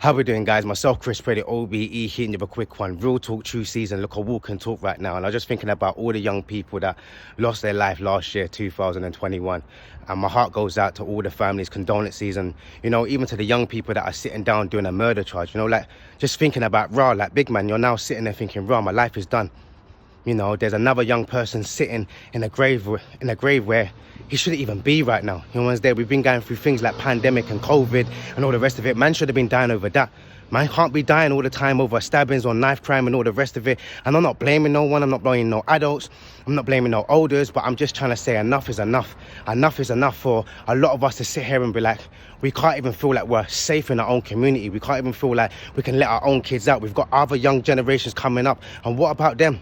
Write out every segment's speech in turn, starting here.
How we doing, guys? Myself, Chris Pretty, OBE, hitting you with a quick one. Real talk, true season. Look, I walk and talk right now. And I was just thinking about all the young people that lost their life last year, 2021. And my heart goes out to all the families, condolences, and, even to the young people that are sitting down doing a murder charge. Like, just thinking about, like, big man, you're now sitting there thinking, my life is done. There's another young person sitting in a grave where he shouldn't even be right now. We've been going through things like pandemic and COVID and all the rest of it. Man should have been dying over that. Man can't be dying all the time over stabbings or knife crime and all the rest of it. And I'm not blaming no one. I'm not blaming no adults. I'm not blaming no elders. But I'm just trying to say enough is enough. Enough is enough for a lot of us to sit here and be like, we can't even feel like we're safe in our own community. We can't even feel like we can let our own kids out. We've got other young generations coming up. And what about them?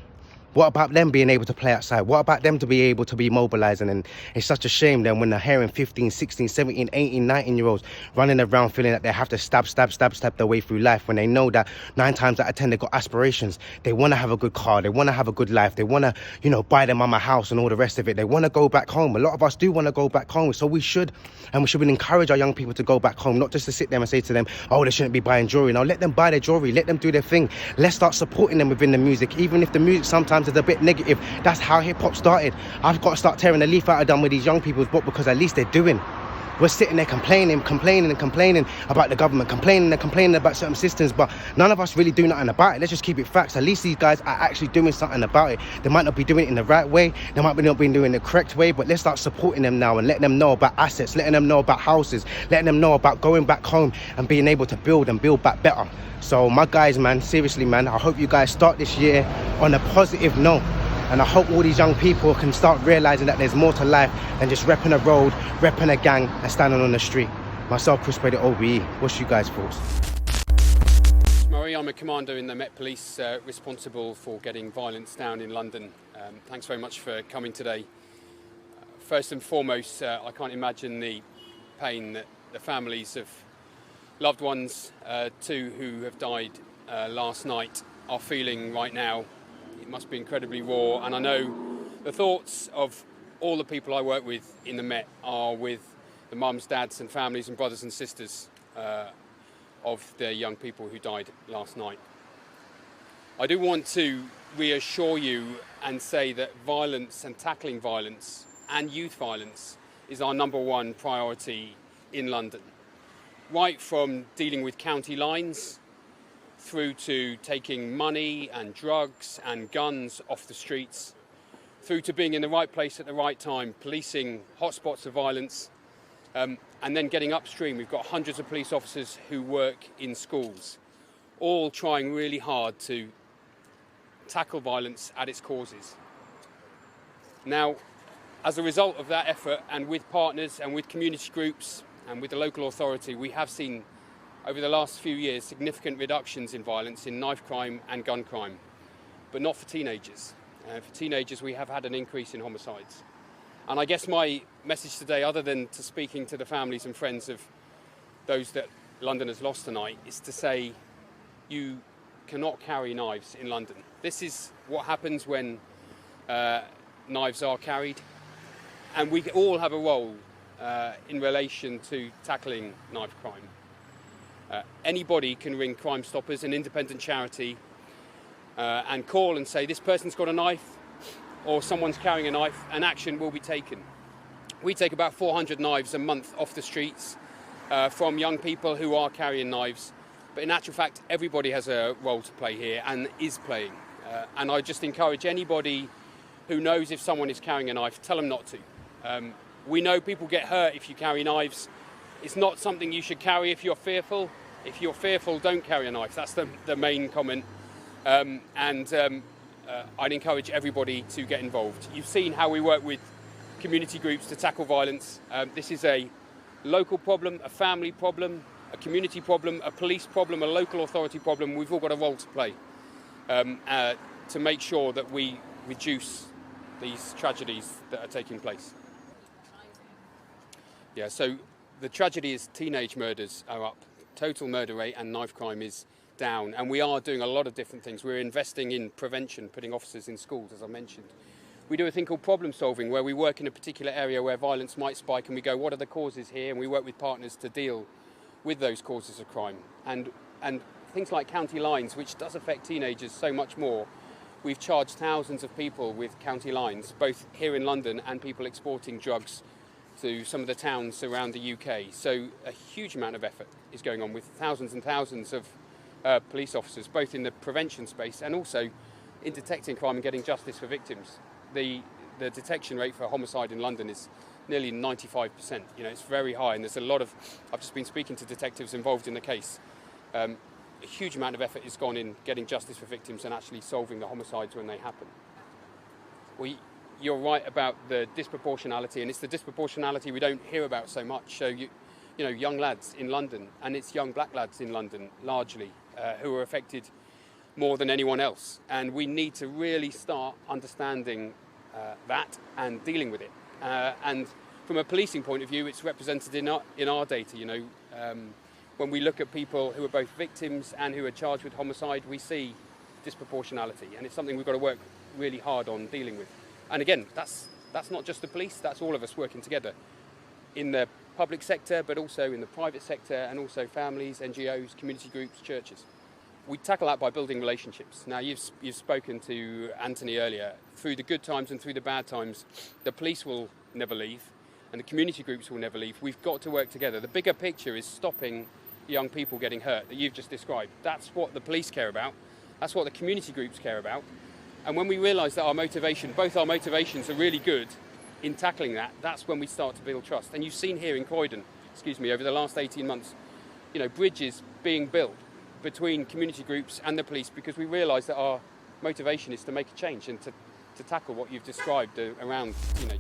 What about them being able to play outside? What about them to be able to be mobilizing? And it's such a shame then when they're hearing 15, 16, 17, 18, 19-year-olds running around feeling that they have to stab their way through life when they know that 9 times out of 10 they've got aspirations. They want to have a good car. They want to have a good life. They want to, buy their mama a house and all the rest of it. They want to go back home. A lot of us do want to go back home. So we should encourage our young people to go back home, not just to sit there and say to them, oh, they shouldn't be buying jewelry. Now let them buy their jewelry. Let them do their thing. Let's start supporting them within the music, even if the music sometimes is a bit negative. That's how hip-hop started. I've got to start tearing the leaf out of them with these young people's book because at least they're doing. We're sitting there complaining about the government, complaining about certain systems, but none of us really do nothing about it. Let's just keep it facts. At least these guys are actually doing something about it. They might not be doing it in the right way. They might not be doing it the correct way, but let's start supporting them now and letting them know about assets, letting them know about houses, letting them know about going back home and being able to build back better. So my guys, man, seriously, man, I hope you guys start this year on a positive note. And I hope all these young people can start realising that there's more to life than just repping a road, repping a gang and standing on the street. Myself, Chris Pretty, OBE. What's you guys' thoughts? Murray, I'm a commander in the Met Police responsible for getting violence down in London. Thanks very much for coming today. First and foremost, I can't imagine the pain that the families of loved ones, 2 who have died last night, are feeling right now. It must be incredibly raw, and I know the thoughts of all the people I work with in the Met are with the mums, dads and families and brothers and sisters of the young people who died last night. I do want to reassure you and say that violence and tackling violence and youth violence is our #1 priority in London. Right from dealing with county lines through to taking money and drugs and guns off the streets, through to being in the right place at the right time, policing hotspots of violence, and then getting upstream. We've got hundreds of police officers who work in schools, all trying really hard to tackle violence at its causes. Now, as a result of that effort, and with partners and with community groups and with the local authority, we have seen over the last few years significant reductions in violence, in knife crime and gun crime, but not for teenagers. For teenagers, we have had an increase in homicides. And I guess my message today, other than to speaking to the families and friends of those that London has lost tonight, is to say you cannot carry knives in London. This is what happens when knives are carried, and we all have a role in relation to tackling knife crime. Anybody can ring Crime Stoppers, an independent charity, and call and say this person's got a knife or someone's carrying a knife, and action will be taken. We take about 400 knives a month off the streets from young people who are carrying knives, but in actual fact everybody has a role to play here and is playing, and I just encourage anybody who knows if someone is carrying a knife, tell them not to. We know people get hurt if you carry knives. It's not something you should carry if you're fearful. If you're fearful, don't carry a knife. That's the main comment. I'd encourage everybody to get involved. You've seen how we work with community groups to tackle violence. This is a local problem, a family problem, a community problem, a police problem, a local authority problem. We've all got a role to play to make sure that we reduce these tragedies that are taking place. Yeah, so the tragedy is teenage murders are up, total murder rate and knife crime is down, and we are doing a lot of different things. We're investing in prevention, putting officers in schools, as I mentioned. We do a thing called problem solving, where we work in a particular area where violence might spike, and we go, what are the causes here? And we work with partners to deal with those causes of crime. And And things like county lines, which does affect teenagers so much more. We've charged thousands of people with county lines, both here in London and people exporting drugs to some of the towns around the UK. So a huge amount of effort is going on with thousands and thousands of police officers, both in the prevention space and also in detecting crime and getting justice for victims. The detection rate for homicide in London is nearly 95%. You know, it's very high, and there's a lot of, I've just been speaking to detectives involved in the case. A huge amount of effort has gone in getting justice for victims and actually solving the homicides when they happen. Well, you're right about the disproportionality, and it's the disproportionality we don't hear about so much. So, you know, young lads in London, and it's young black lads in London largely, who are affected more than anyone else. And we need to really start understanding that and dealing with it. And from a policing point of view, it's represented in our data. You know, when we look at people who are both victims and who are charged with homicide, we see disproportionality, and it's something we've got to work really hard on dealing with. And again, that's not just the police, that's all of us working together in the public sector, but also in the private sector, and also families, NGOs, community groups, churches. We tackle that by building relationships. Now, you've spoken to Anthony earlier. Through the good times and through the bad times, the police will never leave, and the community groups will never leave. We've got to work together. The bigger picture is stopping young people getting hurt that you've just described. That's what the police care about. That's what the community groups care about. And when we realise that both our motivations are really good in tackling that, that's when we start to build trust. And you've seen here in Croydon, over the last 18 months, you know, bridges being built between community groups and the police, because we realise that our motivation is to make a change and to tackle what you've described around, you know,